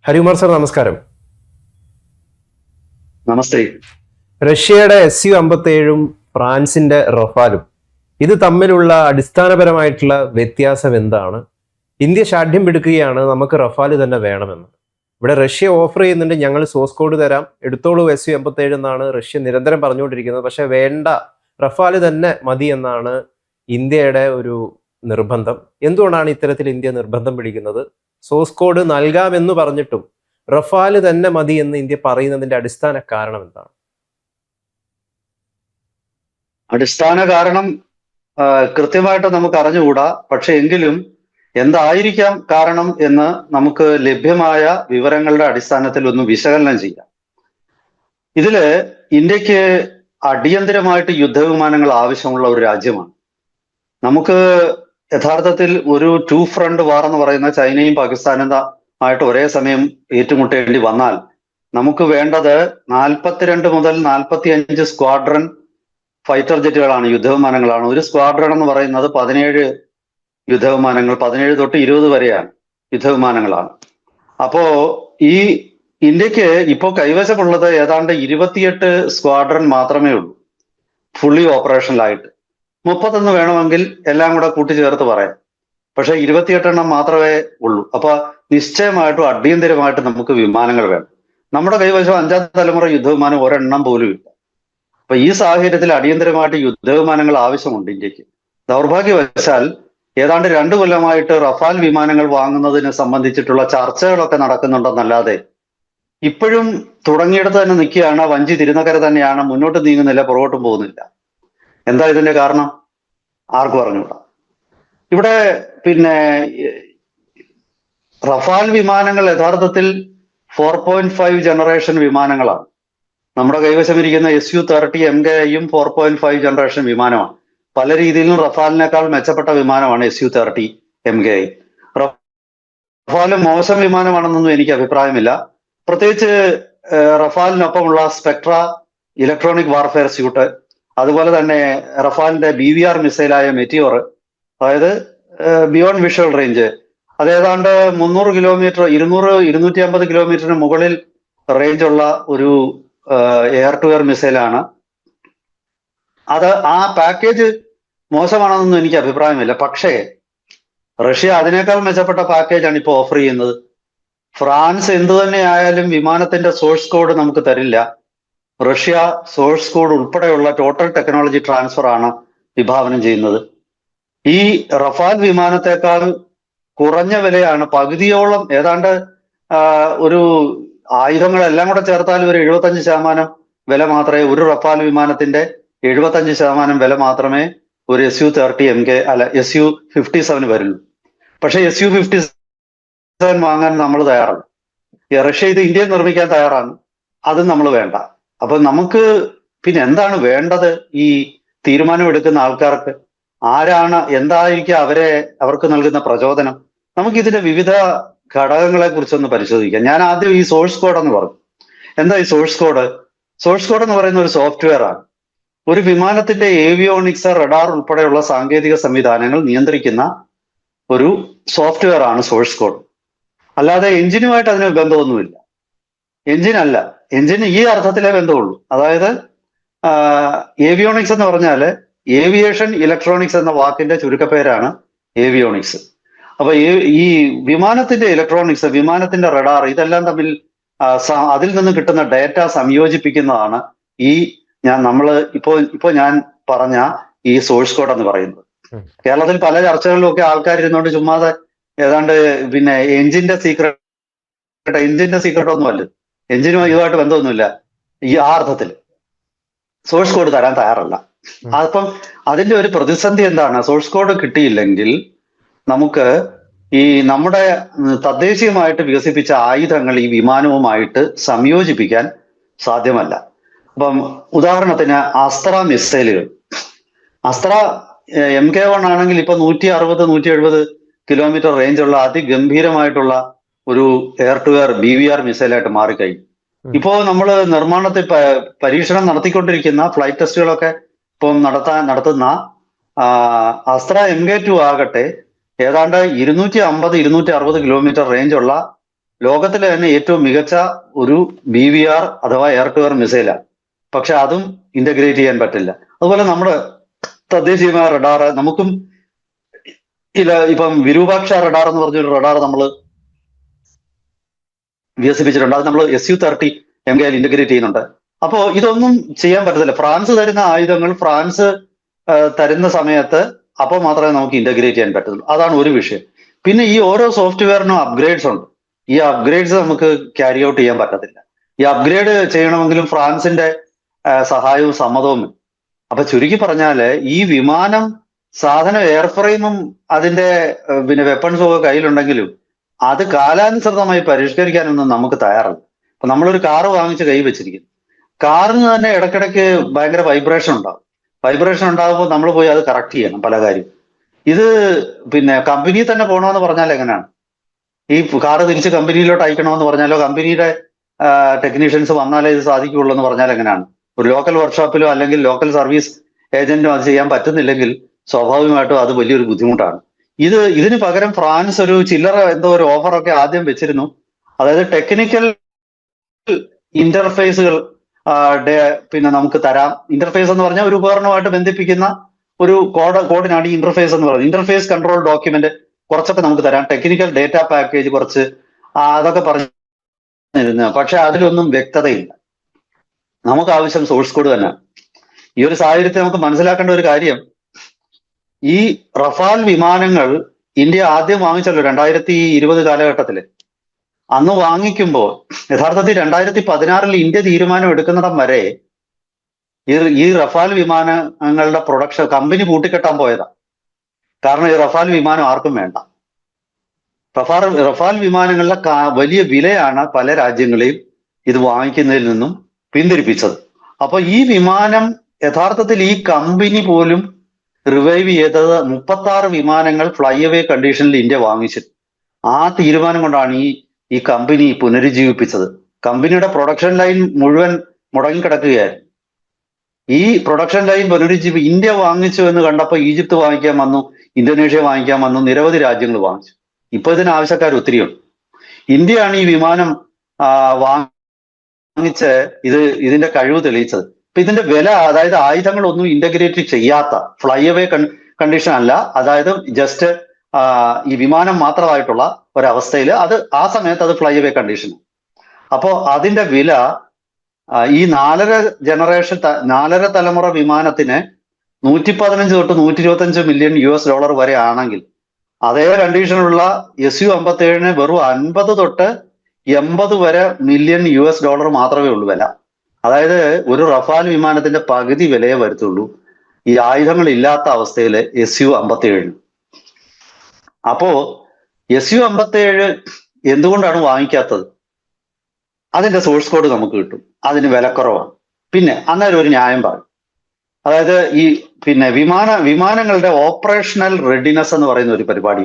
Harikumar sir നമസ്കാരം. നമസ്തേ. റഷ്യയുടെ SU-57 ഫ്രാൻസിന്റെ റഫാലും ഇത് തമ്മിലുള്ള അടിസ്ഥാനപരമായിട്ടുള്ള വ്യത്യാസം എന്താണ്? ഇന്ത്യ ശാഠ്യം പിടിക്കുകയാണ് നമുക്ക് റഫാല് തന്നെ വേണമെന്ന്. ഇവിടെ റഷ്യ ഓഫർ ചെയ്യുന്നുണ്ട്, ഞങ്ങൾ സോഴ്സ് കോഡ് തരാം, എടുത്തോളൂ SU-57 എന്നാണ് റഷ്യ നിരന്തരം പറഞ്ഞുകൊണ്ടിരിക്കുന്നത്. പക്ഷെ വേണ്ട, റഫാല് തന്നെ മതി എന്നാണ് ഇന്ത്യയുടെ ഒരു നിർബന്ധം. എന്തുകൊണ്ടാണ് ഇത്തരത്തിൽ ഇന്ത്യ നിർബന്ധം പിടിക്കുന്നത്? സോഴ്സ് കോഡ് നൽകാമെന്ന് പറഞ്ഞിട്ടും റഫാല് തന്നെ മതി എന്ന് ഇന്ത്യ പറയുന്നതിന്റെ അടിസ്ഥാന കാരണം എന്താണ്? അടിസ്ഥാന കാരണം കൃത്യമായിട്ട് നമുക്ക് അറിഞ്ഞുകൂടാ. പക്ഷെ എങ്കിലും എന്തായിരിക്കാം കാരണം എന്ന് നമുക്ക് ലഭ്യമായ വിവരങ്ങളുടെ അടിസ്ഥാനത്തിൽ ഒന്ന് വിശകലനം ചെയ്യാം. ഇതില് ഇന്ത്യക്ക് അടിയന്തരമായിട്ട് യുദ്ധവിമാനങ്ങൾ ആവശ്യമുള്ള ഒരു രാജ്യമാണ്. നമുക്ക് യഥാർത്ഥത്തിൽ ഒരു ടു ഫ്രണ്ട് വാർ എന്ന് പറയുന്ന ചൈനയും പാകിസ്ഥാനും ആയിട്ട് ഒരേ സമയം ഏറ്റുമുട്ടേണ്ടി വന്നാൽ നമുക്ക് വേണ്ടത് 42 മുതൽ 45 സ്ക്വാഡ്രൺ ഫൈറ്റർ ജെറ്റുകളാണ്, യുദ്ധവിമാനങ്ങളാണ്. ഒരു സ്ക്വാഡ്രൺ എന്ന് പറയുന്നത് 17 യുദ്ധവിമാനങ്ങൾ, 17 തൊട്ട് 20 വരെയാണ് യുദ്ധവിമാനങ്ങളാണ്. അപ്പോ ഈ ഇന്ത്യക്ക് ഇപ്പോൾ കൈവശമുള്ളത് ഏതാണ്ട് 28 സ്ക്വാഡ്രൺ മാത്രമേ ഉള്ളൂ ഫുള്ളി ഓപ്പറേഷണലായിട്ട്. 31 വേണമെങ്കിൽ എല്ലാം കൂടെ കൂട്ടിച്ചേർത്ത് പറയാം. പക്ഷെ 28 മാത്രമേ ഉള്ളൂ. അപ്പൊ നിശ്ചയമായിട്ടും അടിയന്തരമായിട്ട് നമുക്ക് വിമാനങ്ങൾ വേണം. നമ്മുടെ കൈവശം 5ാം തലമുറ യുദ്ധവിമാനം ഒരെണ്ണം പോലും ഇല്ല. അപ്പൊ ഈ സാഹചര്യത്തിൽ അടിയന്തരമായിട്ട് യുദ്ധവിമാനങ്ങൾ ആവശ്യമുണ്ട് ഇന്ത്യക്ക്. ദൗർഭാഗ്യവശാൽ ഏതാണ്ട് 2 കൊല്ലമായിട്ട് റഫാൽ വിമാനങ്ങൾ വാങ്ങുന്നതിനെ സംബന്ധിച്ചിട്ടുള്ള ചർച്ചകളൊക്കെ നടക്കുന്നുണ്ടെന്നല്ലാതെ ഇപ്പോഴും തുടങ്ങിയിടത്ത് തന്നെ നിൽക്കുകയാണ്, വഞ്ചി തിരുനക്കര തന്നെയാണ്, മുന്നോട്ട് നീങ്ങുന്നില്ല, പുറകോട്ടും പോകുന്നില്ല. എന്താ ഇതിന്റെ കാരണം? ആർക്കും അറിഞ്ഞൂടാ. ഇവിടെ പിന്നെ റഫാൽ വിമാനങ്ങൾ യഥാർത്ഥത്തിൽ 4.5 ജനറേഷൻ വിമാനങ്ങളാണ്. നമ്മുടെ കൈവശം ഇരിക്കുന്ന SU-30 MKIയും 4.5 ജനറേഷൻ വിമാനമാണ്. പല രീതിയിലും റഫാലിനേക്കാൾ മെച്ചപ്പെട്ട വിമാനമാണ് SU-30 MKI. റഫാല് മോശം വിമാനമാണെന്നൊന്നും എനിക്ക് അഭിപ്രായമില്ല. പ്രത്യേകിച്ച് റഫാലിനൊപ്പമുള്ള സ്പെക്ട്ര ഇലക്ട്രോണിക് വാർഫെയർ സ്യൂട്ട്, അതുപോലെ തന്നെ റഫാലിന്റെ BVR മിസൈലായ മെറ്റിയോർ, അതായത് ബിയോണ്ട് വിഷ്വൽ റേഞ്ച്, അത് ഏതാണ്ട് 300 കിലോമീറ്റർ, 200-250 കിലോമീറ്ററിന് മുകളിൽ റേഞ്ചുള്ള ഒരു എയർ ടു എയർ മിസൈലാണ്. അത് ആ പാക്കേജ് മോശമാണെന്നൊന്നും എനിക്ക് അഭിപ്രായമില്ല. പക്ഷേ റഷ്യ അതിനേക്കാൾ മെച്ചപ്പെട്ട പാക്കേജാണ് ഇപ്പോൾ ഓഫർ ചെയ്യുന്നത്. ഫ്രാൻസ് എന്തു തന്നെ ആയാലും വിമാനത്തിന്റെ സോഴ്സ് കോഡ് നമുക്ക് തരില്ല. റഷ്യ സോഴ്സ് കോഡ് ഉൾപ്പെടെയുള്ള ടോട്ടൽ ടെക്നോളജി ട്രാൻസ്ഫർ ആണ് വിഭാവനം ചെയ്യുന്നത്. ഈ റഫാൽ വിമാനത്തെക്കാൾ കുറഞ്ഞ വിലയാണ്, പകുതിയോളം, ഏതാണ്ട് ഒരു ആയുധങ്ങളെല്ലാം കൂടെ ചേർത്താൽ ഒരു 75% വില മാത്രമേ, ഒരു റഫാൽ വിമാനത്തിന്റെ 75% വില മാത്രമേ ഒരു SU-30 MK അല്ല SU-57 വരുള്ളൂ. പക്ഷെ SU-57 വാങ്ങാൻ നമ്മൾ തയ്യാറാണ്. റഷ്യ ഇത് ഇന്ത്യയിൽ നിർമ്മിക്കാൻ തയ്യാറാണ്. അതും നമ്മൾ വേണ്ട. അപ്പൊ നമുക്ക് പിന്നെ എന്താണ് വേണ്ടത്? ഈ തീരുമാനമെടുക്കുന്ന ആൾക്കാർക്ക് ആരാണ്, എന്തായിരിക്കും അവർക്ക് നൽകുന്ന പ്രചോദനം? നമുക്കിതിന്റെ വിവിധ ഘടകങ്ങളെ കുറിച്ചൊന്ന് പരിശോധിക്കാം. ഞാൻ ആദ്യം ഈ സോഴ്സ് കോഡ് എന്ന് പറഞ്ഞു. എന്താ ഈ സോഴ്സ് കോഡ്? സോഴ്സ് കോഡ് എന്ന് പറയുന്ന ഒരു സോഫ്റ്റ്വെയർ ആണ്. ഒരു വിമാനത്തിന്റെ ഏവിയോണിക്സ്, റഡാർ ഉൾപ്പെടെയുള്ള സാങ്കേതിക സംവിധാനങ്ങൾ നിയന്ത്രിക്കുന്ന ഒരു സോഫ്റ്റ്വെയർ ആണ് സോഴ്സ് കോഡ്. അല്ലാതെ എഞ്ചിനുമായിട്ട് അതിന് ബന്ധമൊന്നുമില്ല. എഞ്ചിനല്ല, എഞ്ചിന് ഈ അർത്ഥത്തിലേ ബന്ധമുള്ളൂ. അതായത് ഏവിയോണിക്സ് എന്ന് പറഞ്ഞാൽ ഏവിയേഷൻ ഇലക്ട്രോണിക്സ് എന്ന വാക്കിന്റെ ചുരുക്കപ്പേരാണ് ഏവിയോണിക്സ്. അപ്പൊ ഈ വിമാനത്തിന്റെ ഇലക്ട്രോണിക്സ്, വിമാനത്തിന്റെ റഡാർ, ഇതെല്ലാം തമ്മിൽ അതിൽ നിന്ന് കിട്ടുന്ന ഡേറ്റ സംയോജിപ്പിക്കുന്നതാണ് ഈ ഇപ്പോ ഞാൻ പറഞ്ഞ ഈ സോഴ്സ് കോഡ് എന്ന് പറയുന്നത്. കേരളത്തിൽ പല ചർച്ചകളിലും ഒക്കെ ആൾക്കാർ ഇരുന്നുകൊണ്ട് ചുമ്മാതെ ഏതാണ്ട് പിന്നെ എഞ്ചിന്റെ സീക്രട്ട് ഒന്നുമല്ല, എഞ്ചിനും ഇതുമായിട്ട് ബന്ധമൊന്നുമില്ല. ഈ ആ അർത്ഥത്തിൽ സോഴ്സ് കോഡ് തരാൻ തയ്യാറല്ല. അപ്പം അതിന്റെ ഒരു പ്രതിസന്ധി എന്താണ്? സോഴ്സ് കോഡ് കിട്ടിയില്ലെങ്കിൽ നമുക്ക് ഈ നമ്മുടെ തദ്ദേശീയമായിട്ട് വികസിപ്പിച്ച ആയുധങ്ങൾ ഈ വിമാനവുമായിട്ട് സംയോജിപ്പിക്കാൻ സാധ്യമല്ല. അപ്പം ഉദാഹരണത്തിന് അസ്ത്ര മിസൈലുകൾ, അസ്ത്ര MK-1 ആണെങ്കിൽ ഇപ്പൊ 160-170 കിലോമീറ്റർ റേഞ്ചുള്ള അതിഗംഭീരമായിട്ടുള്ള ഒരു എയർ ടു എയർ BVR മിസൈലായിട്ട് മാറിക്കഴിഞ്ഞു. ഇപ്പോ നമ്മൾ നിർമ്മാണത്തിൽ പരീക്ഷണം നടത്തിക്കൊണ്ടിരിക്കുന്ന ഫ്ലൈറ്റ് ടെസ്റ്റുകളൊക്കെ ഇപ്പം നടത്തുന്ന അസ്ത്ര MK-2 ആകട്ടെ ഏതാണ്ട് 250-260 കിലോമീറ്റർ റേഞ്ചുള്ള ലോകത്തിലെ തന്നെ ഏറ്റവും മികച്ച ഒരു BVR അഥവാ എയർ ടു എയർ മിസൈലാണ്. പക്ഷെ അതും ഇന്റഗ്രേറ്റ് ചെയ്യാൻ പറ്റില്ല. അതുപോലെ നമ്മുടെ തദ്ദേശീയമായ റഡാർ നമുക്കും ഇപ്പം വിരൂപാക്ഷ റഡാർ എന്ന് പറഞ്ഞൊരു റഡാർ നമ്മൾ വികസിപ്പിച്ചിട്ടുണ്ട്. അത് നമ്മൾ SU-30 MKയിൽ ഇന്റഗ്രേറ്റ് ചെയ്യുന്നുണ്ട്. അപ്പോ ഇതൊന്നും ചെയ്യാൻ പറ്റത്തില്ല. ഫ്രാൻസ് തരുന്ന ആയുധങ്ങൾ ഫ്രാൻസ് തരുന്ന സമയത്ത് അപ്പോൾ മാത്രമേ നമുക്ക് ഇന്റഗ്രേറ്റ് ചെയ്യാൻ പറ്റത്തുള്ളൂ. അതാണ് ഒരു വിഷയം. പിന്നെ ഈ ഓരോ സോഫ്റ്റ്വെയറിനും അപ്ഗ്രേഡ്സ് ഉണ്ട്. ഈ അപ്ഗ്രേഡ്സ് നമുക്ക് ക്യാരി ഔട്ട് ചെയ്യാൻ പറ്റത്തില്ല. ഈ അപ്ഗ്രേഡ് ചെയ്യണമെങ്കിലും ഫ്രാൻസിന്റെ സഹായവും സമ്മതവും. അപ്പൊ ചുരുക്കി പറഞ്ഞാല് ഈ വിമാനം സാധനം എയർഫ്രെയിമും അതിന്റെ പിന്നെ വെപ്പൺസും ഒക്കെ കയ്യിലുണ്ടെങ്കിലും അത് കാലാനുസൃതമായി പരിഷ്കരിക്കാനൊന്നും നമുക്ക് തയ്യാറല്ല. അപ്പൊ നമ്മളൊരു കാറ് വാങ്ങിച്ച് കൈ വെച്ചിരിക്കുന്നു. കാറിന് തന്നെ ഇടയ്ക്കിടയ്ക്ക് ഭയങ്കര വൈബ്രേഷൻ ഉണ്ടാകും. വൈബ്രേഷൻ ഉണ്ടാകുമ്പോൾ നമ്മൾ പോയി അത് കറക്റ്റ് ചെയ്യണം പല കാര്യം. ഇത് പിന്നെ കമ്പനിയിൽ തന്നെ പോകണമെന്ന് പറഞ്ഞാൽ എങ്ങനെയാണ്? ഈ കാറ് തിരിച്ച് കമ്പനിയിലോട്ട് അയക്കണമെന്ന് പറഞ്ഞാലോ കമ്പനിയുടെ ടെക്നീഷ്യൻസ് വന്നാലേ ഇത് സാധിക്കുകയുള്ളൂ എന്ന് പറഞ്ഞാൽ എങ്ങനെയാണ്? ഒരു ലോക്കൽ വർക്ക്ഷോപ്പിലോ അല്ലെങ്കിൽ ലോക്കൽ സർവീസ് ഏജന്റിനോ അത് ചെയ്യാൻ പറ്റുന്നില്ലെങ്കിൽ സ്വാഭാവികമായിട്ടും അത് വലിയൊരു ബുദ്ധിമുട്ടാണ്. ഇതിന് പകരം ഫ്രാൻസ് ഒരു ചില്ലറ എന്തോ ഒരു ഓഫറൊക്കെ ആദ്യം വെച്ചിരുന്നു. അതായത് ടെക്നിക്കൽ ഇന്റർഫേസുകൾ പിന്നെ നമുക്ക് തരാം. ഇന്റർഫേസ് എന്ന് പറഞ്ഞാൽ ഒരു ഉപകരണമായിട്ട് ബന്ധിപ്പിക്കുന്ന ഒരു കോഡിനാണ് ഈ ഇന്റർഫേസ് എന്ന് പറയുന്നത്. ഇന്റർഫേസ് കൺട്രോൾ ഡോക്യുമെന്റ് കുറച്ചൊക്കെ നമുക്ക് തരാം. ടെക്നിക്കൽ ഡേറ്റ പാക്കേജ് കുറച്ച് അതൊക്കെ പറഞ്ഞിരുന്നു. പക്ഷെ അതിലൊന്നും വ്യക്തതയില്ല. നമുക്ക് ആവശ്യം സോഴ്സ് കോഡ് തന്നെ. ഈ ഒരു സാഹചര്യത്തിൽ നമുക്ക് മനസ്സിലാക്കേണ്ട ഒരു കാര്യം, ഈ റഫാൽ വിമാനങ്ങൾ ഇന്ത്യ ആദ്യം വാങ്ങിച്ചല്ലോ 2020 കാലഘട്ടത്തില്. അന്ന് വാങ്ങിക്കുമ്പോൾ യഥാർത്ഥത്തിൽ 2016 ഇന്ത്യ തീരുമാനം എടുക്കുന്നിടം വരെ ഈ റഫാൽ വിമാനങ്ങളുടെ പ്രൊഡക്ഷൻ കമ്പനി പൂട്ടിക്കെട്ടാൻ പോയതാ. കാരണം ഈ റഫാൽ വിമാനം ആർക്കും വേണ്ട. റഫാൽ വിമാനങ്ങളുടെ വലിയ വിലയാണ് പല രാജ്യങ്ങളെയും ഇത് വാങ്ങിക്കുന്നതിൽ നിന്നും പിന്തിരിപ്പിച്ചത്. അപ്പൊ ഈ വിമാനം യഥാർത്ഥത്തിൽ ഈ കമ്പനി പോലും റിവൈവ് ചെയ്തത് 36 വിമാനങ്ങൾ ഫ്ലൈ അവേ കണ്ടീഷനിൽ ഇന്ത്യ വാങ്ങിച്ചു. ആ തീരുമാനം കൊണ്ടാണ് ഈ കമ്പനി പുനരുജ്ജീവിപ്പിച്ചത്. കമ്പനിയുടെ പ്രൊഡക്ഷൻ ലൈൻ മുഴുവൻ മുടങ്ങിക്കിടക്കുകയായിരുന്നു. ഈ പ്രൊഡക്ഷൻ ലൈൻ ഇന്ത്യ വാങ്ങിച്ചു എന്ന് കണ്ടപ്പോൾ ഈജിപ്ത് വാങ്ങിക്കാൻ വന്നു, ഇന്തോനേഷ്യ വാങ്ങിക്കാൻ വന്നു, നിരവധി രാജ്യങ്ങൾ വാങ്ങിച്ചു. ഇപ്പൊ ഇതിന് ആവശ്യക്കാർ ഒത്തിരിയുണ്ട്. ഇന്ത്യയാണ് ഈ വിമാനം വാങ്ങിച്ച് ഇതിന്റെ കഴിവ് തെളിയിച്ചത്. ഇപ്പൊ ഇതിന്റെ വില, അതായത് ആയുധങ്ങളൊന്നും ഇന്റഗ്രേറ്റ് ചെയ്യാത്ത ഫ്ലൈ അവേ കണ്ടീഷൻ അല്ല, അതായത് ജസ്റ്റ് ഈ വിമാനം മാത്രമായിട്ടുള്ള ഒരവസ്ഥയിൽ ആ സമയത്ത് അത് ഫ്ലൈ അവേ കണ്ടീഷൻ. അപ്പോ അതിന്റെ വില ഈ 4 തലമുറ വിമാനത്തിന് 115 തൊട്ട് 125 മില്യൺ US$ വരെ ആണെങ്കിൽ, അതേ കണ്ടീഷനുള്ള SU-57 വെറും 50 തൊട്ട് 80 വരെ മില്യൺ US$ മാത്രമേ ഉള്ളൂ വില. അതായത് ഒരു റഫാൽ വിമാനത്തിന്റെ പകുതി വിലയെ വരുത്തുള്ളൂ ഈ ആയുധങ്ങൾ ഇല്ലാത്ത അവസ്ഥയിൽ SU-57. അപ്പോ SU-57 എന്തുകൊണ്ടാണ് വാങ്ങിക്കാത്തത്? അതിന്റെ സോഴ്സ് കോഡ് നമുക്ക് കിട്ടും, അതിന് വിലക്കുറവാണ്. പിന്നെ അന്നേരം ഒരു ന്യായം പറയും. അതായത് ഈ പിന്നെ വിമാനങ്ങളുടെ ഓപ്പറേഷണൽ റെഡിനെസ് എന്ന് പറയുന്ന ഒരു പരിപാടി.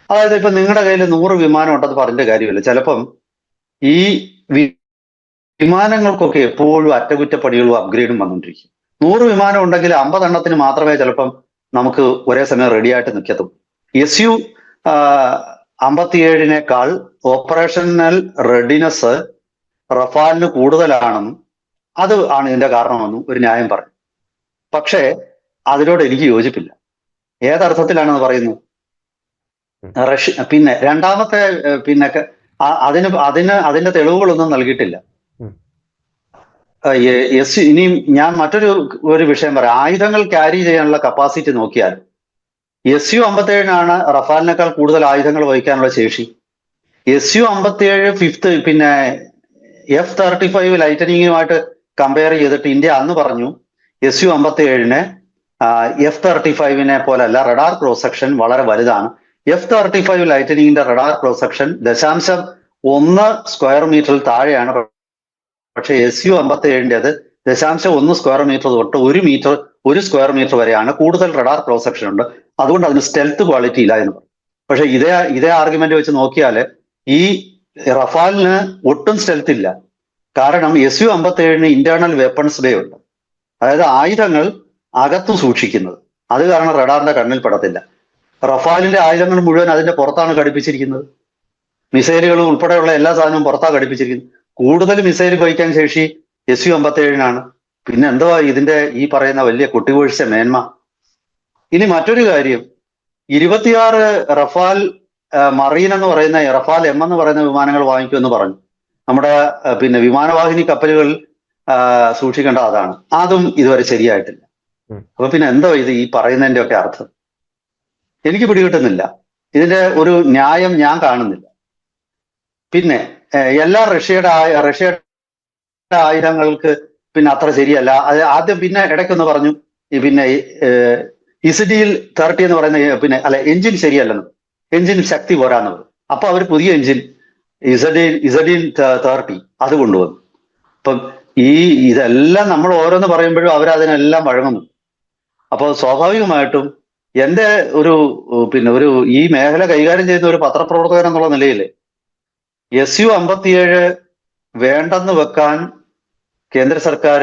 അതായത് ഇപ്പൊ നിങ്ങളുടെ കയ്യിൽ 100 വിമാനം ഉണ്ടെന്ന് പറഞ്ഞ കാര്യമില്ല. ചിലപ്പം ഈ വിമാനങ്ങൾക്കൊക്കെ എപ്പോഴും അറ്റകുറ്റപ്പണികളും അപ്ഗ്രേഡും വന്നുകൊണ്ടിരിക്കും. 100 വിമാനം ഉണ്ടെങ്കിൽ 50 എണ്ണത്തിന് മാത്രമേ ചിലപ്പം നമുക്ക് ഒരേ സമയം റെഡി ആയിട്ട് നിൽക്കത്തുള്ളൂ. SU-57 ഓപ്പറേഷണൽ റെഡിനെസ് റഫാലിന് കൂടുതലാണെന്നും അത് ആണ് ഇതിന്റെ കാരണമെന്നും ഒരു ന്യായം പറഞ്ഞു. പക്ഷേ അതിനോട് എനിക്ക് യോജിപ്പില്ല. ഏതർത്ഥത്തിലാണെന്ന് പറയുന്നു? പിന്നെ രണ്ടാമത്തെ പിന്നെ അതിന്റെ തെളിവുകളൊന്നും നൽകിയിട്ടില്ല. ഇനിയും ഞാൻ ഒരു വിഷയം പറയാം. ആയുധങ്ങൾ ക്യാരി ചെയ്യാനുള്ള കപ്പാസിറ്റി നോക്കിയാൽ SU-57 റഫാലിനേക്കാൾ കൂടുതൽ ആയുധങ്ങൾ വഹിക്കാനുള്ള ശേഷി. SU-57 ഫിഫ്ത്ത് പിന്നെ F-35 ലൈറ്റനിങ്ങുമായിട്ട് കമ്പയർ ചെയ്തിട്ട് ഇന്ത്യ അന്ന് പറഞ്ഞു SU-57 F-35 പോലല്ല, റഡാർ ക്രോസ് സെക്ഷൻ വളരെ വലുതാണ്. F-35 ലൈറ്റനിങ്ങിന്റെ റഡാർ ക്രോസ് സെക്ഷൻ 0.1 സ്ക്വയർ മീറ്ററിൽ താഴെയാണ്. പക്ഷേ SU-57 0.1 സ്ക്വയർ മീറ്റർ തൊട്ട് 1 സ്ക്വയർ മീറ്റർ വരെയാണ് കൂടുതൽ റഡാർ ക്രോസ് സെക്ഷൻ ഉണ്ട്. അതുകൊണ്ട് അതിന് സ്റ്റെൽത്ത് ക്വാളിറ്റി ഇല്ല എന്ന് പറയും. പക്ഷെ ഇതേ ആർഗ്യുമെന്റ് വെച്ച് നോക്കിയാൽ ഈ റഫാലിന് ഒട്ടും സ്റ്റെൽത്ത് ഇല്ല. കാരണം SU-57 ഇന്റേണൽ വെപ്പൺസ് ബേ ഉണ്ട്, അതായത് ആയുധങ്ങൾ അകത്തു സൂക്ഷിക്കുന്നത്. അത് കാരണം റഡാറിന്റെ കണ്ണിൽ പെടത്തില്ല. റഫാലിന്റെ ആയുധങ്ങൾ മുഴുവൻ അതിന്റെ പുറത്താണ് ഘടിപ്പിച്ചിരിക്കുന്നത്. മിസൈലുകളും ഉൾപ്പെടെയുള്ള എല്ലാ സാധനവും പുറത്താ ഘടിപ്പിച്ചിരിക്കുന്നത്. കൂടുതൽ മിസൈൽ വഹിക്കാൻ ശേഷി SU-57-നാണ്. പിന്നെ എന്തുവാ ഇതിന്റെ ഈ പറയുന്ന വലിയ കൊട്ടിവീഴ്ച മേന്മ? ഇനി മറ്റൊരു കാര്യം, 26 റഫാൽ മറീൻ എന്ന് പറയുന്ന റഫാൽ M എന്ന് പറയുന്ന വിമാനങ്ങൾ വാങ്ങിക്കുമെന്ന് പറഞ്ഞു. നമ്മുടെ പിന്നെ വിമാനവാഹിനി കപ്പലുകൾ സൂക്ഷിക്കേണ്ട അതാണ്. അതും ഇതുവരെ ശരിയായിട്ടില്ല. അപ്പൊ പിന്നെ എന്തോ ഇത് ഈ പറയുന്നതിന്റെ ഒക്കെ അർത്ഥം എനിക്ക് പിടികിട്ടുന്നില്ല. ഇതിന്റെ ഒരു ന്യായം ഞാൻ കാണുന്നില്ല. പിന്നെ എല്ലാ റഷ്യയുടെ ആയുധങ്ങൾക്ക് പിന്നെ അത്ര ശരിയല്ല. അത് ആദ്യം പിന്നെ ഇടയ്ക്കൊന്ന് പറഞ്ഞു ഈ പിന്നെ ഇസഡിയിൽ-30 എന്ന് പറയുന്ന പിന്നെ അല്ല എഞ്ചിൻ ശരിയല്ലെന്ന്, എഞ്ചിൻ ശക്തി പോരാന്ന് പറഞ്ഞു. അപ്പൊ അവർ പുതിയ എഞ്ചിൻ ഇസഡിയിൽ-30 അത് കൊണ്ടുവന്നു. അപ്പം ഇതെല്ലാം നമ്മൾ ഓരോന്ന് പറയുമ്പോഴും അവരതിനെല്ലാം വഴങ്ങുന്നു. അപ്പോൾ സ്വാഭാവികമായിട്ടും എന്റെ ഒരു ഈ മേഖല കൈകാര്യം ചെയ്യുന്ന ഒരു പത്രപ്രവർത്തകൻ എന്നുള്ള നിലയിൽ SU-57 വേണ്ടെന്ന് വെക്കാൻ കേന്ദ്ര സർക്കാർ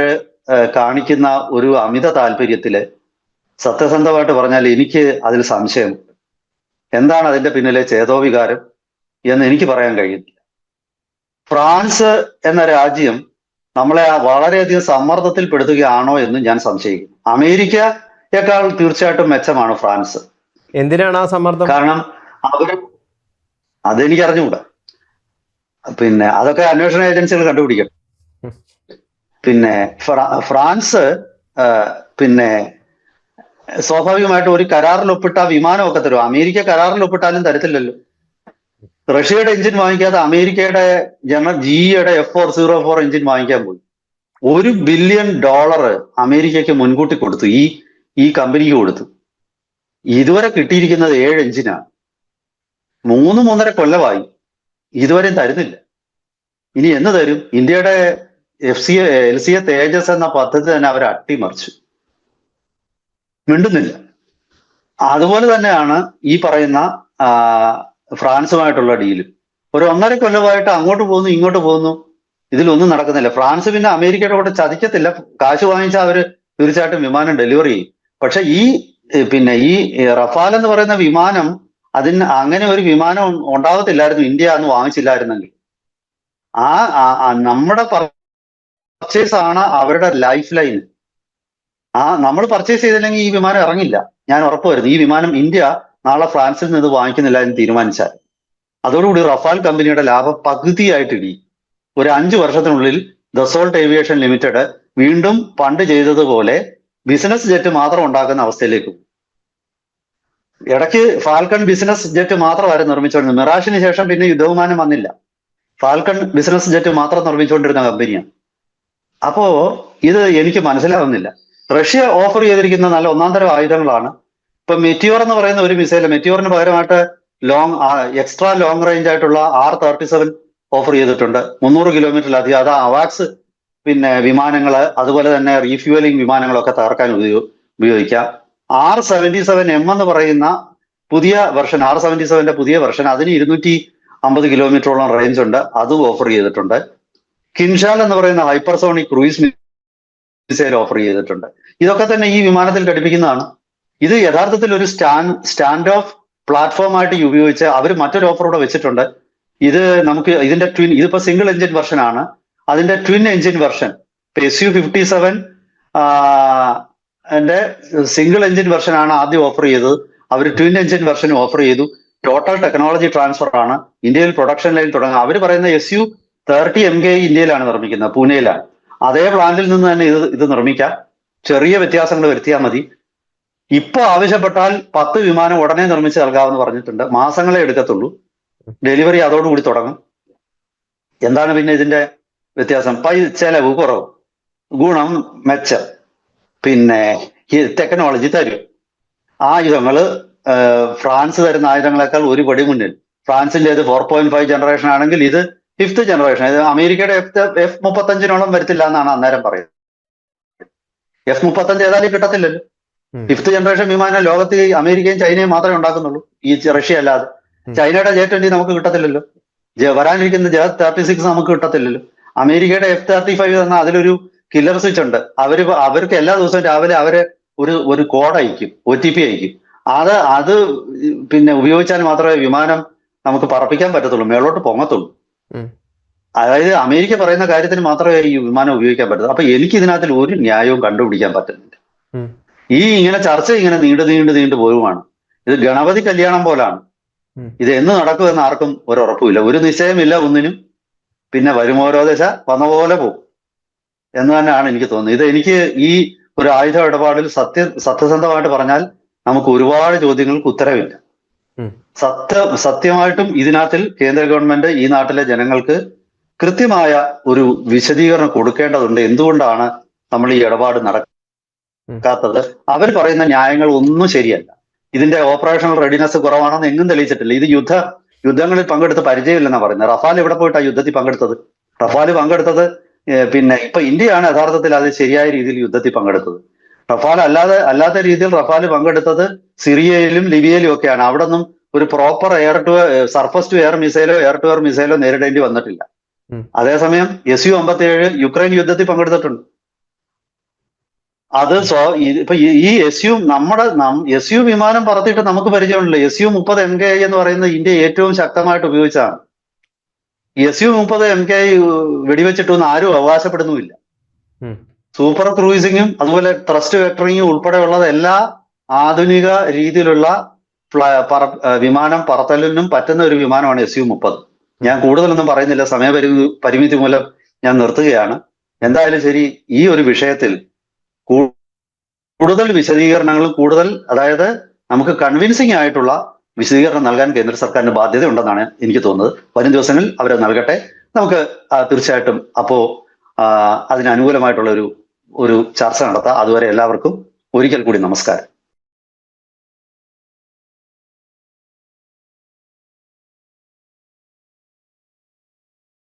കാണിക്കുന്ന ഒരു അമിത താല്പര്യത്തില് സത്യസന്ധമായിട്ട് പറഞ്ഞാൽ എനിക്ക് അതിൽ സംശയം. എന്താണ് അതിന്റെ പിന്നിലെ ചേതോവികാരം എന്ന് എനിക്ക് പറയാൻ കഴിയുന്നില്ല. ഫ്രാൻസ് എന്ന രാജ്യം നമ്മളെ വളരെയധികം സമ്മർദ്ദത്തിൽപ്പെടുത്തുകയാണോ എന്ന് ഞാൻ സംശയിക്കുന്നു. അമേരിക്കയെക്കാൾ തീർച്ചയായിട്ടും മെച്ചമാണ് ഫ്രാൻസ്. എന്തിനാണ് ആ സമ്മർദ്ദം? കാരണം അതെനിക്ക് അറിഞ്ഞുകൂടാ. പിന്നെ അതൊക്കെ അന്വേഷണ ഏജൻസികൾ കണ്ടുപിടിക്കും. പിന്നെ ഫ്രാൻസ് പിന്നെ സ്വാഭാവികമായിട്ടും ഒരു കരാറിൽ ഒപ്പിട്ട വിമാനമൊക്കെ തരും. അമേരിക്ക കരാറിൽ ഒപ്പിട്ടാലും തരത്തില്ലല്ലോ. റഷ്യയുടെ എഞ്ചിൻ വാങ്ങിക്കാതെ അമേരിക്കയുടെ GEയുടെ F404 എഞ്ചിൻ വാങ്ങിക്കാൻ പോയി. $1 ബില്യൺ അമേരിക്കയ്ക്ക് മുൻകൂട്ടി കൊടുത്തു, ഈ കമ്പനിക്ക് കൊടുത്തു. ഇതുവരെ കിട്ടിയിരിക്കുന്നത് 7 എഞ്ചിനാണ്. 3-3.5 കൊല്ലമായി, ഇതുവരെയും തരുന്നില്ല. ഇനി എന്ന് തരും? ഇന്ത്യയുടെ LCA തേജസ് എന്ന പദ്ധതി തന്നെ അവർ അട്ടിമറിച്ചു, മിണ്ടുന്നില്ല. അതുപോലെ തന്നെയാണ് ഈ പറയുന്ന ഫ്രാൻസുമായിട്ടുള്ള ഡീല്. ഒരു 1.5 കൊല്ലമായിട്ട് അങ്ങോട്ട് പോകുന്നു ഇങ്ങോട്ട് പോകുന്നു, ഇതിലൊന്നും നടക്കുന്നില്ല. ഫ്രാൻസ് പിന്നെ അമേരിക്കയുടെ കൂടെ ചതിക്കത്തില്ല. കാശ് വാങ്ങിച്ചാൽ അവര് തീർച്ചയായിട്ടും വിമാനം ഡെലിവറി ചെയ്യും. പക്ഷെ ഈ റഫാൽ എന്ന് പറയുന്ന വിമാനം, അങ്ങനെ ഒരു വിമാനം ഉണ്ടാകത്തില്ലായിരുന്നു ഇന്ത്യ അന്ന് വാങ്ങിച്ചില്ലായിരുന്നെങ്കിൽ. നമ്മുടെ പർച്ചേസ് ആണ് അവരുടെ ലൈഫ് ലൈൻ. നമ്മൾ പർച്ചേസ് ചെയ്തില്ലെങ്കിൽ ഈ വിമാനം ഇറങ്ങില്ല. ഞാൻ ഉറപ്പ് വരുന്നു, ഈ വിമാനം ഇന്ത്യ നാളെ ഫ്രാൻസിൽ നിന്ന് വാങ്ങിക്കുന്നില്ല എന്ന് തീരുമാനിച്ചാൽ അതോടുകൂടി റഫാൽ കമ്പനിയുടെ ലാഭം പകുതിയായിട്ട് ഇടിയും. ഒരു 5 വർഷത്തിനുള്ളിൽ ദസോൾട്ട് ഏവിയേഷൻ ലിമിറ്റഡ് വീണ്ടും പണ്ട് ചെയ്തതുപോലെ ബിസിനസ് ജെറ്റ് മാത്രം ഉണ്ടാക്കുന്ന അവസ്ഥയിലേക്ക് പോകും. ഇടയ്ക്ക് ഫാൽക്കൺ ബിസിനസ് ജെറ്റ് മാത്രമായിരുന്നു നിർമ്മിച്ചുകൊണ്ടിരുന്നത്. മിറാഷിന് ശേഷം പിന്നെ യുദ്ധവിമാനം വന്നില്ല. ഫാൽക്കൺ ബിസിനസ് ജെറ്റ് മാത്രം നിർമ്മിച്ചുകൊണ്ടിരുന്ന കമ്പനിയാണ്. അപ്പോ ഇത് എനിക്ക് മനസ്സിലാവുന്നില്ല. റഷ്യ ഓഫർ ചെയ്തിരിക്കുന്ന നല്ല ഒന്നാന്തരം ആയുധങ്ങളാണ്. ഇപ്പൊ മെറ്റിയോർ എന്ന് പറയുന്ന ഒരു മിസൈൽ, മെറ്റിയോറിന് പകരമായിട്ട് എക്സ്ട്രാ ലോങ് റേഞ്ച് ആയിട്ടുള്ള R-37 ഓഫർ ചെയ്തിട്ടുണ്ട്. 300 കിലോമീറ്ററിലധികം. അത് അവാക്സ് പിന്നെ വിമാനങ്ങള്, അതുപോലെ തന്നെ റീഫ്യൂവലിംഗ് വിമാനങ്ങളൊക്കെ തകർക്കാൻ ഉപയോഗിക്കാം. R-77M എന്ന് പറയുന്ന പുതിയ വെർഷൻ, R-77ന്റെ പുതിയ വെർഷൻ, അതിന് 250 കിലോമീറ്ററോളം റേഞ്ച് ഉണ്ട്, അതും ഓഫർ ചെയ്തിട്ടുണ്ട്. കിൻഷാൽ എന്ന് പറയുന്ന ഹൈപ്പർസോണിക് ക്രൂയിസ് മിസൈൽ ഓഫർ ചെയ്തിട്ടുണ്ട്. ഇതൊക്കെ തന്നെ ഈ വിമാനത്തിൽ ഘടിപ്പിക്കുന്നതാണ്. ഇത് യഥാർത്ഥത്തിൽ ഒരു സ്റ്റാൻഡ് ഓഫ് പ്ലാറ്റ്ഫോം ആയിട്ട് ഉപയോഗിച്ച് അവർ മറ്റൊരു ഓഫർ കൂടെ വെച്ചിട്ടുണ്ട്. ഇത് നമുക്ക് ഇതിന്റെ ഇതിപ്പോ സിംഗിൾ എഞ്ചിൻ വെർഷൻ ആണ്. അതിന്റെ twin engine version SU-57 single engine version ആണ് ആദ്യം ഓഫർ ചെയ്തത്. അവർ ട്വിൻ എഞ്ചിൻ വെർഷൻ ഓഫർ ചെയ്തു. ടോട്ടൽ ടെക്നോളജി ട്രാൻസ്ഫർ ആണ്. ഇന്ത്യയിൽ പ്രൊഡക്ഷൻ ലൈൻ തുടങ്ങുക. അവർ പറയുന്ന SU-30 MK ഇന്ത്യയിലാണ് നിർമ്മിക്കുന്നത്, പൂനെയിലാണ്. അതേ പ്ലാന്റിൽ നിന്ന് തന്നെ ഇത് നിർമ്മിക്കാം. ചെറിയ വ്യത്യാസങ്ങൾ വരുത്തിയാൽ മതി. ഇപ്പൊ ആവശ്യപ്പെട്ടാൽ 10 വിമാനം ഉടനെ നിർമ്മിച്ച് നൽകാമെന്ന് പറഞ്ഞിട്ടുണ്ട്. മാസങ്ങളെ എടുക്കത്തുള്ളൂ. ഡെലിവറി അതോടുകൂടി തുടങ്ങും. എന്താണ് പിന്നെ ഇതിന്റെ വ്യത്യാസം? ചെലവ് കുറവ്, ഗുണം മെച്ചം, പിന്നെ ടെക്നോളജി തരും. ആയുധങ്ങള് ഫ്രാൻസ് തരുന്ന ആയുധങ്ങളെക്കാൾ ഒരു പടി മുന്നിൽ. ഫ്രാൻസിന്റെ 4.5 ജനറേഷൻ ആണെങ്കിൽ ഇത് 5th ജനറേഷൻ. ഇത് അമേരിക്കയുടെ F-35 വരത്തില്ല എന്നാണ് അന്നേരം പറയുന്നത്. F-35 ഏതായാലും കിട്ടത്തില്ലല്ലോ. 5th ജനറേഷൻ വിമാനം ലോകത്ത് അമേരിക്കയും ചൈനയും മാത്രമേ ഉണ്ടാക്കുന്നുള്ളൂ, ഈ റഷ്യ അല്ലാതെ. ചൈനയുടെ J-20 നമുക്ക് കിട്ടത്തില്ലല്ലോ. വരാനിരിക്കുന്ന J-36 നമുക്ക് കിട്ടത്തില്ലല്ലോ. അമേരിക്കയുടെ F-35 എന്ന അതിലൊരു കില്ലർ സ്വിച്ച് ഉണ്ട്. അവർക്ക് എല്ലാ ദിവസവും രാവിലെ അവര് ഒരു കോഡ് അയക്കും, OTP അയക്കും. അത് പിന്നെ ഉപയോഗിച്ചാൽ മാത്രമേ വിമാനം നമുക്ക് പറപ്പിക്കാൻ പറ്റത്തുള്ളൂ, മേളോട്ട് പൊങ്ങത്തുള്ളൂ. ഉം. അതായത് അമേരിക്ക പറയുന്ന കാര്യത്തിന് മാത്രമേ ഈ വിമാനം ഉപയോഗിക്കാൻ പറ്റത്തുള്ളൂ. അപ്പൊ എനിക്ക് ഇതിനകത്തിൽ ഒരു ന്യായവും കണ്ടുപിടിക്കാൻ പറ്റുന്നില്ല. ഉം. ഇങ്ങനെ ചർച്ച ഇങ്ങനെ നീണ്ടു പോവുകയാണ്. ഇത് ഗണപതി കല്യാണം പോലാണ്. ഉം. ഇത് എന്ന് നടക്കുമെന്ന് ആർക്കും ഒരു ഉറപ്പുമില്ല, ഒരു നിശ്ചയമില്ല ഒന്നിനും. പിന്നെ വരുമോരോ ദശ വന്ന പോലെ പോകും എന്ന് തന്നെയാണ് എനിക്ക് തോന്നുന്നത്. ഇത് എനിക്ക് ഈ ഒരു ആയുധ ഇടപാടിൽ സത്യസന്ധമായിട്ട് പറഞ്ഞാൽ നമുക്ക് ഒരുപാട് ചോദ്യങ്ങൾക്ക് ഉത്തരവില്ല. ഉം. സത്യമായിട്ടും ഇതിനകത്തിൽ കേന്ദ്ര ഗവൺമെന്റ് ഈ നാട്ടിലെ ജനങ്ങൾക്ക് കൃത്യമായ ഒരു വിശദീകരണം കൊടുക്കേണ്ടതുണ്ട്. എന്തുകൊണ്ടാണ് നമ്മൾ ഈ ഇടപാട് നടക്കാത്തത്? അവർ പറയുന്ന ന്യായങ്ങൾ ഒന്നും ശരിയല്ല. ഇതിന്റെ ഓപ്പറേഷണൽ റെഡിനെസ് കുറവാണെന്ന് എങ്ങും തെളിയിച്ചിട്ടില്ല. ഇത് യുദ്ധങ്ങളിൽ പങ്കെടുത്ത് പരിചയമില്ലെന്നാണ് പറയുന്നത്. റഫാൽ എവിടെ പോയിട്ടാണ് യുദ്ധത്തിൽ പങ്കെടുത്തത്? റഫാൽ പങ്കെടുത്തത് പിന്നെ ഇപ്പൊ ഇന്ത്യയാണ് യഥാർത്ഥത്തിൽ അത് ശരിയായ രീതിയിൽ യുദ്ധത്തിൽ പങ്കെടുത്തത്. റഫാൽ അല്ലാത്ത രീതിയിൽ റഫാൽ പങ്കെടുത്തത് സിറിയയിലും ലിബിയയിലും ഒക്കെയാണ്. അവിടെ ഒന്നും ഒരു പ്രോപ്പർ സർഫസ് ടു എയർ മിസൈലോ എയർ ടു എയർ മിസൈലോ നേരിടേണ്ടി വന്നിട്ടില്ല. അതേസമയം Su-57 യുക്രൈൻ യുദ്ധത്തിൽ പങ്കെടുത്തിട്ടുണ്ട്. അത് ഇപ്പൊ ഈ SU വിമാനം പറത്തിയിട്ട് നമുക്ക് പരിചയമുണ്ടല്ലോ. Su-30 MKI എന്ന് പറയുന്നത് ഇന്ത്യ ഏറ്റവും ശക്തമായിട്ട് ഉപയോഗിച്ചതാണ്. Su-30 MKI വെടിവെച്ചിട്ടൊന്നും ആരും അവകാശപ്പെടുന്നുമില്ല. സൂപ്പർ ക്രൂയിസിങ്ങും അതുപോലെ ത്രസ്റ്റ് വെക്ടറിങ്ങും ഉൾപ്പെടെയുള്ളത് എല്ലാ ആധുനിക രീതിയിലുള്ള വിമാനം പറത്തലിനും പറ്റുന്ന ഒരു വിമാനമാണ് Su-30. ഞാൻ കൂടുതലൊന്നും പറയുന്നില്ല, സമയപരിമിതി മൂലം ഞാൻ നിർത്തുകയാണ്. എന്തായാലും ശരി, ഈ ഒരു വിഷയത്തിൽ കൂടുതൽ വിശദീകരണങ്ങളും അതായത് നമുക്ക് കൺവിൻസിംഗ് ആയിട്ടുള്ള വിശദീകരണം നൽകാൻ കേന്ദ്ര സർക്കാരിന് ബാധ്യതയുണ്ടെന്നാണ് എനിക്ക് തോന്നുന്നത്. വരും ദിവസങ്ങളിൽ അവരെ നൽകട്ടെ. നമുക്ക് തീർച്ചയായിട്ടും അതിന് അനുകൂലമായിട്ടുള്ള ഒരു ചർച്ച നടത്താം. അതുവരെ എല്ലാവർക്കും ഒരിക്കൽ കൂടി നമസ്കാരം.